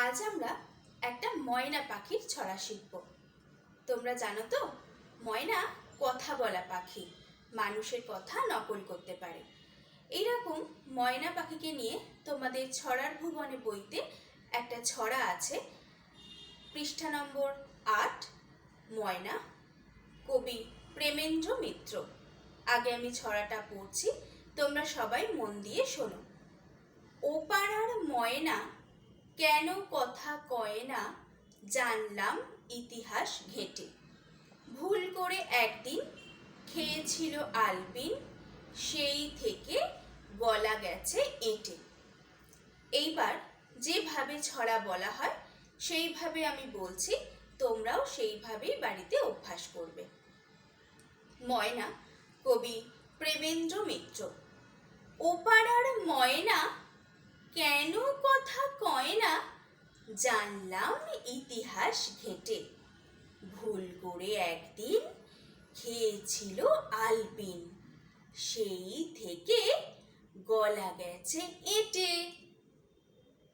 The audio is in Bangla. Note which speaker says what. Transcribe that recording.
Speaker 1: আজ আমরা একটা ময়না পাখির ছড়া শিখব। তোমরা জানো তো, ময়না কথা বলা পাখি, মানুষের কথা নকল করতে পারে। এইরকম ময়না পাখিকে নিয়ে তোমাদের ছড়ার ভুবনে বইতে একটা ছড়া আছে, পৃষ্ঠা নম্বর ৮, ময়না, কবি প্রেমেন্দ্র মিত্র। আগে আমি ছড়াটা পড়ছি, তোমরা সবাই মন দিয়ে শোনো। ও পাড়ার ময়না কেন কথা কয় না, জানলাম ইতিহাস ঘেঁটে। ভুল করে একদিন খেয়েছিল আলপিন, সেই থেকে গলা গেছে এঁটে। এইবার যেভাবে ছড়া বলা হয় সেইভাবে আমি বলছি, তোমরাও সেইভাবেই বাড়িতে অভ্যাস করবে। ময়না, কবি প্রেমেন্দ্র মিত্র। ও পাড়ার ময়না কেন কথা কয় না, জানলাম ইতিহাস ঘেঁটে। ভুল করে একদিন খেয়েছিল আলপিন, সেই থেকে গলা গেছে এঁটে।